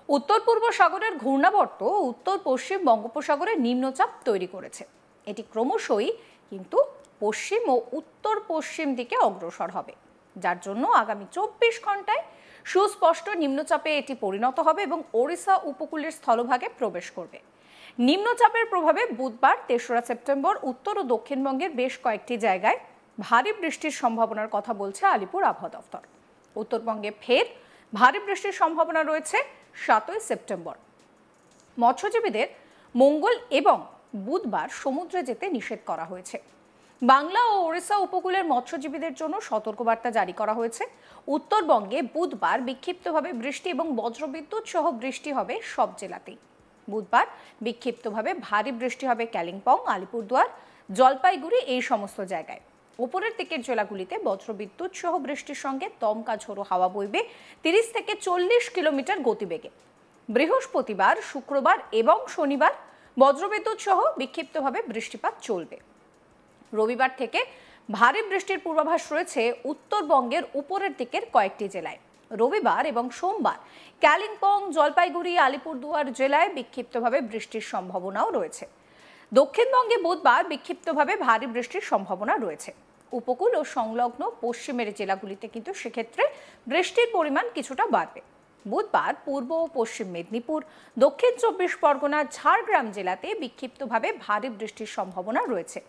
উত্তর পূর্ব সাগরের ঘূর্ণাবর্ত উত্তর পশ্চিম বঙ্গোপসাগরে নিম্নচাপ তৈরি করেছে। এটি ক্রমশই কিন্তু পশ্চিম ও উত্তর পশ্চিম দিকে অগ্রসর হবে, যার জন্য আগামী 24 ঘন্টায় সুস্পষ্ট নিম্নচাপে এটি পরিণত হবে এবং ওড়িশা উপকূলের স্থলভাগে প্রবেশ করবে। নিম্নচাপের প্রভাবে বুধবার 3রা সেপ্টেম্বর উত্তর ও দক্ষিণবঙ্গের বেশ কয়েকটি জায়গায় ভারী বৃষ্টির সম্ভাবনার কথা বলছে আলিপুর আবহাওয়া দফতর। উত্তরবঙ্গে ফের ভারী বৃষ্টির সম্ভাবনা রয়েছে 7ই সেপ্টেম্বর। মৎস্যজীবীদের মঙ্গল এবং বুধবার সমুদ্রে যেতে নিষেধ করা হয়েছে। বাংলা ও ওড়িশা উপকূলের মৎস্যজীবীদের জন্য সতর্কবার্তা জারি করা হয়েছে। উত্তরবঙ্গে বুধবার বিক্ষিপ্তভাবে বৃষ্টি এবং বজ্রবিদ্যুৎ সহ বৃষ্টি হবে সব জেলাতেই। বুধবার বিক্ষিপ্তভাবে ভারী বৃষ্টি হবে কালিম্পং, আলিপুরদুয়ার, জলপাইগুড়ি এই সমস্ত জায়গায়। উপরের দিকের জেলাগুলিতে বজ্রবিদ্যুৎ সহ বৃষ্টির সঙ্গে দমকা ঝোড়ো হাওয়া বইবে 30 থেকে 40 কিলোমিটার গতিবেগে। বৃহস্পতিবার, শুক্রবার এবং শনিবার বজ্রবিদ্যুৎ সহ বিক্ষিপ্তভাবে বৃষ্টিপাত চলবে। রবিবার থেকে ভারী বৃষ্টির পূর্বাভাস রয়েছে উত্তরবঙ্গের উপরের দিকের কয়েকটি জেলায়। রবিবার এবং সোমবার কালিম্পং, জলপাইগুড়ি, আলিপুরদুয়ার জেলায় বিক্ষিপ্তভাবে বৃষ্টির সম্ভাবনাও রয়েছে। দক্ষিণবঙ্গে বুধবার বিক্ষিপ্তভাবে ভারী বৃষ্টির সম্ভাবনা রয়েছে। উপকূল ও সংলগ্ন পশ্চিমের জেলাগুলিতে কিন্তু সেক্ষেত্রে বৃষ্টির পরিমাণ কিছুটা বাড়বে। বুধবার পূর্ব ও পশ্চিম মেদিনীপুর, দক্ষিণ 24 পরগনা, ঝাড়গ্রাম জেলাতে বিক্ষিপ্তভাবে ভারী বৃষ্টির সম্ভাবনা রয়েছে।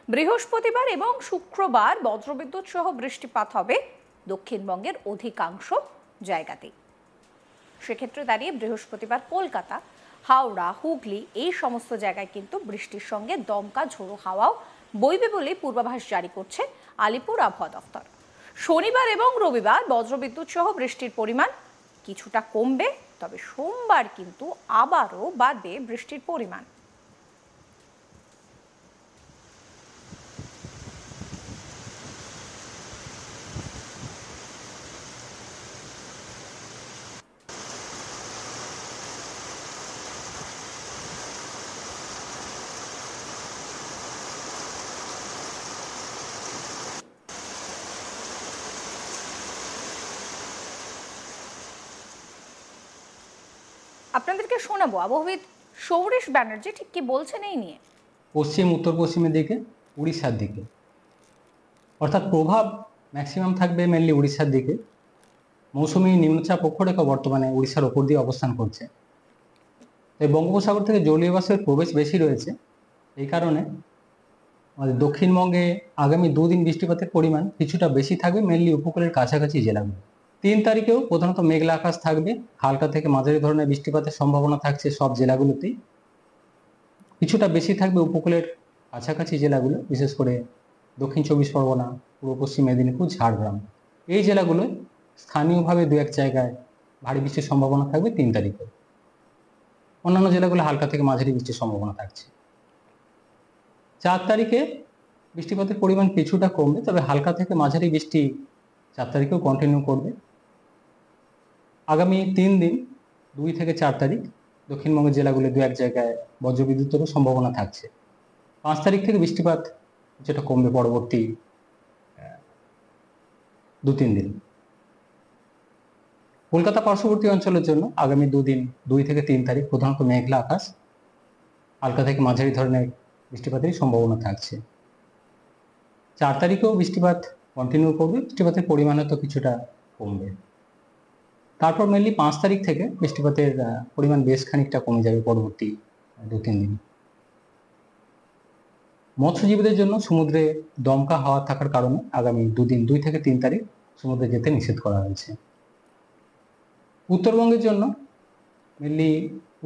বৃহস্পতিবার এবং শুক্রবার বজ্রবিদ্যুৎ সহ বৃষ্টিপাত হবে দক্ষিণবঙ্গের অধিকাংশ জায়গাতেই। সেক্ষেত্রে দাঁড়িয়ে বৃহস্পতিবার কলকাতা, হাওড়া, হুগলি এই সমস্ত জায়গায় কিন্তু বৃষ্টির সঙ্গে দমকা ঝোড়ো হাওয়াও বইবে বলে পূর্বাভাস জারি করছে আলিপুর আবহাওয়া দফতর। শনিবার এবং রবিবার বজ্রবিদ্যুৎ সহ বৃষ্টির পরিমাণ কিছুটা কমবে, তবে সোমবার কিন্তু আবারও বাড়বে বৃষ্টির পরিমাণ। আপনাদেরকে শোনাবো আবহাওয়িদ সৌরেশ ব্যানার্জি ঠিক কি বলছেন এই নিয়ে। পশ্চিম উত্তর পশ্চিমের দিকে, উড়িষ্যার দিকে, অর্থাৎ প্রভাব ম্যাক্সিমাম থাকবে মেনলি উড়িষ্যার দিকে। মৌসুমী নিম্নচাপ অক্ষরেখা বর্তমানে উড়িষ্যার ওপর দিয়ে অবস্থান করছে। তাই বঙ্গোপসাগর থেকে জলীয় বাষ্পের প্রবেশ বেশি রয়েছে। এই কারণে আমাদের দক্ষিণবঙ্গে আগামী 2 দিন বৃষ্টিপাতের পরিমাণ কিছুটা বেশি থাকবে মেনলি উপকূলের কাছাকাছি জেলাগুলো। 3 তারিখেও প্রধানত মেঘলা আকাশ থাকবে, হালকা থেকে মাঝারি ধরনের বৃষ্টিপাতের সম্ভাবনা থাকছে সব জেলাগুলোতেই। কিছুটা বেশি থাকবে উপকূলের কাছাকাছি জেলাগুলো, বিশেষ করে দক্ষিণ 24 পরগনা, পূর্ব পশ্চিম মেদিনীপুর, ঝাড়গ্রাম এই জেলাগুলোয় স্থানীয়ভাবে 2-1 জায়গায় ভারী বৃষ্টির সম্ভাবনা থাকবে 3 তারিখে। অন্যান্য জেলাগুলো হালকা থেকে মাঝারি বৃষ্টির সম্ভাবনা থাকছে। 4 তারিখে বৃষ্টিপাতের পরিমাণ কিছুটা কমবে, তবে হালকা থেকে মাঝারি বৃষ্টি 4 তারিখেও কন্টিনিউ করবে। আগামী 3 দিন 2 থেকে 4 তারিখ দক্ষিণবঙ্গের জেলাগুলো 2-1 জায়গায় বজ্রবিদ্যুতেরও সম্ভাবনা থাকছে। 5 তারিখ থেকে বৃষ্টিপাত যেটা কমবে পরবর্তী 2-3 দিন। কলকাতা পার্শ্ববর্তী অঞ্চলের জন্য আগামী 2 দিন 2 থেকে 3 তারিখ প্রধানত মেঘলা আকাশ, হালকা থেকে মাঝারি ধরনের বৃষ্টিপাতের সম্ভাবনা থাকছে। 4 তারিখেও বৃষ্টিপাত কন্টিনিউ করবে, বৃষ্টিপাতের পরিমাণ তো কিছুটা কমবে। তারপর মেনলি 5 তারিখ থেকে বৃষ্টিপাতের পরিমাণ বেশ খানিকটা কমে যাবে পরবর্তী 2-3 দিন। মৎস্যজীবীদের জন্য সমুদ্রে দমকা হাওয়া থাকার কারণে আগামী 2 দিন 2 থেকে 3 তারিখ সমুদ্রে যেতে নিষেধ করা হয়েছে। উত্তরবঙ্গের জন্য মেনলি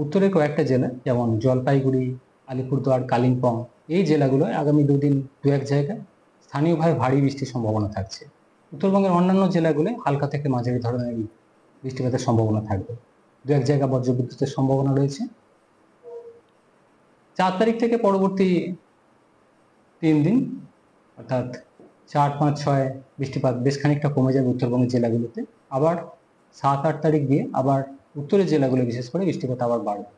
উত্তরের কয়েকটা জেলা যেমন জলপাইগুড়ি, আলিপুরদুয়ার, কালিম্পং এই জেলাগুলোয় আগামী 2 দিন 2-1 জায়গায় স্থানীয়ভাবে ভারী বৃষ্টির সম্ভাবনা থাকছে। উত্তরবঙ্গের অন্যান্য জেলাগুলোয় হালকা থেকে মাঝারি ধরনের বৃষ্টিপাতের সম্ভাবনা থাকবে। 2-1 জায়গা বজ্রবিদ্যুতের সম্ভাবনা রয়েছে। 4 তারিখ থেকে পরবর্তী 3 দিন অর্থাৎ 4, 5, 6 বৃষ্টিপাত বেশ খানিকটা কমে যাবে উত্তরবঙ্গের জেলাগুলোতে। আবার 7-8 তারিখ দিয়ে আবার উত্তরের জেলাগুলো বিশেষ করে বৃষ্টিপাত আবার বাড়বে।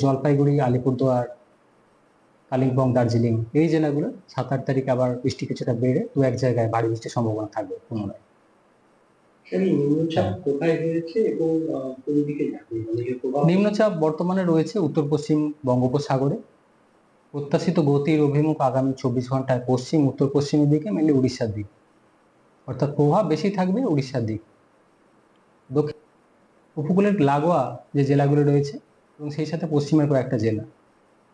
জলপাইগুড়ি, আলিপুরদুয়ার, কালিম্পং, দার্জিলিং এই জেলাগুলো 7-8 তারিখ আবার বৃষ্টি কিছুটা বেড়ে 2-1 জায়গায় ভারী বৃষ্টির সম্ভাবনা থাকবে পুনরায়। নিম্নচাপ কোথায় হয়েছে এবং কোন দিকে যাবে, মানে এর প্রভাব? নিম্নচাপ বর্তমানে রয়েছে উত্তর পশ্চিম বঙ্গোপসাগরে। প্রত্যাশিত গতির অভিমুখ আগামী 24 ঘন্টায় পশ্চিম উত্তর পশ্চিমের দিকে, মেনলি উড়িষ্যার দিকে। অর্থাৎ প্রভাব বেশি থাকবে উড়িষ্যার দিকে। দক্ষিণ উপকূলের লাগোয়া যে জেলাগুলো রয়েছে এবং সেই সাথে পশ্চিমের কয়েকটা জেলা,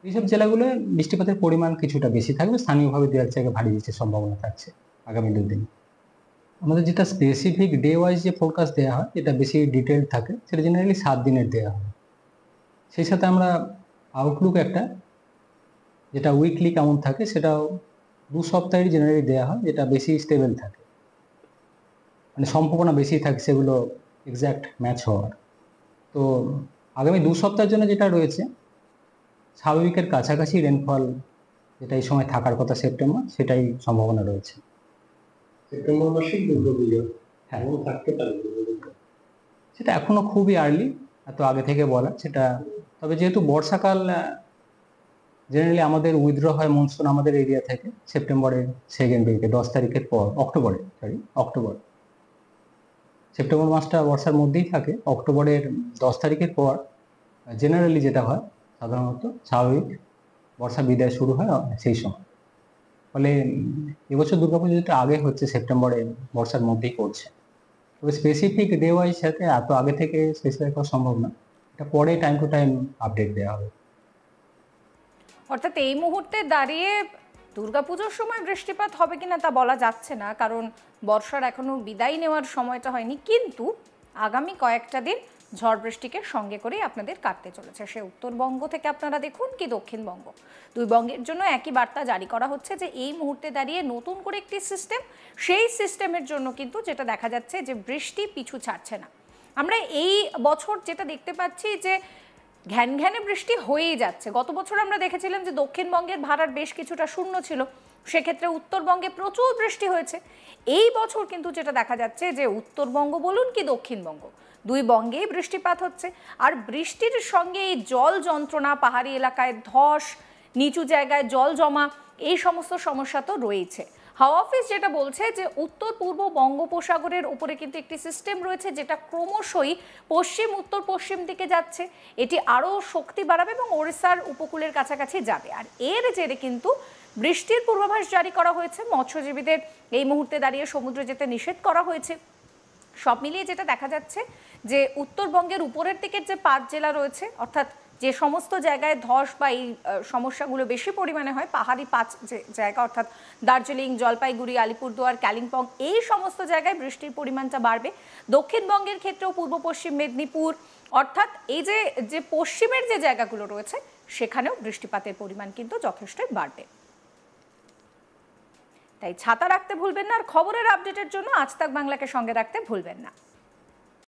এইসব জেলাগুলো বৃষ্টিপাতের পরিমাণ কিছুটা বেশি থাকবে। স্থানীয়ভাবে দু এক জায়গায় ভারী বৃষ্টির সম্ভাবনা থাকছে আগামী 2 দিন। আমাদের যেটা স্পেসিফিক ডে ওয়াইজ যে ফোরকাস্ট দেওয়া হয়, এটা বেশি ডিটেইলড থাকে, সেটা জেনারেলি 7 দিনের দেওয়া হয়। সেই সাথে আমরা আউটলুক একটা, যেটা উইকলি কেমন থাকে, সেটাও 2 সপ্তাহের জেনারেলি দেওয়া হয়, যেটা বেশি স্টেবল থাকে, মানে সম্ভাবনা বেশি থাকে সেগুলো এক্স্যাক্ট ম্যাচ হওয়ার। তো আগামী 2 সপ্তাহের জন্য যেটা রয়েছে, স্বাভাবিকের কাছাকাছি রেনফল যেটা এই সময় থাকার কথা সেপ্টেম্বর, সেটাই সম্ভাবনা রয়েছে। সেপ্টেম্বর মাসেই দুর্গাপুজো হ্যাঁ, এমন থাকতে পারে? সেটা এখনো খুবই আর্লি এত আগে থেকে বলা সেটা। তবে যেহেতু বর্ষাকাল, জেনারেলি আমাদের উইথড্র হয় মনসুন আমাদের এরিয়া থেকে সেপ্টেম্বরের সেকেন্ড উইকে, 10 তারিখের পর, অক্টোবর। সেপ্টেম্বর মাসটা বর্ষার মধ্যেই থাকে। অক্টোবরের 10 তারিখের পর জেনারেলি যেটা হয়, সাধারণত স্বাভাবিক বর্ষা বিদায় শুরু হয় সেই সময়। ফলে এবছর দুর্গাপুজো যেটা আগে হচ্ছে, সেপ্টেম্বরে বর্ষার মধ্যেই পড়ছে। তবে স্পেসিফিক ডে ওয়াইজ সাথে এত আগে থেকে স্পেসিফাই করা সম্ভব না, এটা পরে টাইম টু টাইম আপডেট দেওয়া হবে। অর্থাৎ এই মুহূর্তে দাঁড়িয়ে দুর্গাপুজোর সময় বৃষ্টিপাত হবে কিনা তা বলা যাচ্ছে না, কারণ বর্ষার এখনো বিদায় নেওয়ার সময়টা হয়নি। কিন্তু আগামী কয়েকটা দিন ঝড় বৃষ্টিকে সঙ্গে করেই আপনাদের কাটতে চলেছে। সে উত্তরবঙ্গ থেকে আপনারা দেখুন কি দক্ষিণবঙ্গ, দুই বঙ্গের জন্য একই বার্তা জারি করা হচ্ছে যে এই মুহূর্তে দাঁড়িয়ে নতুন করে একটি সিস্টেম, সেই সিস্টেমের জন্য কিন্তু যেটা দেখা যাচ্ছে যে বৃষ্টি পিছু ছাড়ছে না। আমরা এই বছর যেটা দেখতে পাচ্ছি যে ঘ্যান ঘ্যানে বৃষ্টি হয়েই যাচ্ছে। গত বছর আমরা দেখেছিলাম যে দক্ষিণবঙ্গের ভাড়ার বেশ কিছুটা শূন্য ছিল, সেক্ষেত্রে উত্তরবঙ্গে প্রচুর বৃষ্টি হয়েছে। এই বছর কিন্তু যেটা দেখা যাচ্ছে যে উত্তরবঙ্গ বলুন কি দক্ষিণবঙ্গ, দুই বঙ্গেই বৃষ্টিপাত হচ্ছে। আর বৃষ্টির সঙ্গে এই জল যন্ত্রণা, পাহাড়ি এলাকায় ধস, নিচু জায়গায় জল জমা, এই সমস্ত সমস্যা তো রয়েছে। হাওয়া অফিস যেটা বলছে যে উত্তর পূর্ব বঙ্গোপসাগরের উপরে কিন্তু একটি সিস্টেম রয়েছে যেটা ক্রমশই পশ্চিম উত্তর পশ্চিম দিকে যাচ্ছে। এটি আরও শক্তি বাড়াবে এবং ওড়িশার উপকূলের কাছাকাছি যাবে। আর এর জেরে কিন্তু বৃষ্টির পূর্বাভাস জারি করা হয়েছে। মৎস্যজীবীদের এই মুহূর্তে দাঁড়িয়ে সমুদ্রে যেতে নিষেধ করা হয়েছে। সব মিলিয়ে যেটা দেখা যাচ্ছে যে উত্তরবঙ্গের উপরের দিকের যে 5 জেলা রয়েছে, অর্থাৎ যে সমস্ত জায়গায় ধস বা এই সমস্যাগুলো বেশি পরিমাণে হয়, পাহাড়ি 5 জায়গা অর্থাৎ দার্জিলিং, জলপাইগুড়ি, আলিপুরদুয়ার, কালিম্পং, এই সমস্ত জায়গায় বৃষ্টির পরিমাণটা বাড়বে। দক্ষিণবঙ্গের ক্ষেত্রেও পূর্ব পশ্চিম মেদিনীপুর, অর্থাৎ এই যে পশ্চিমের যে জায়গাগুলো রয়েছে সেখানেও বৃষ্টিপাতের পরিমাণ কিন্তু যথেষ্টই বাড়বে। তাই ছাতা রাখতে ভুলবেন না, আর খবরের আপডেটের জন্য আজ তাক বাংলাকে সঙ্গে রাখতে ভুলবেন না।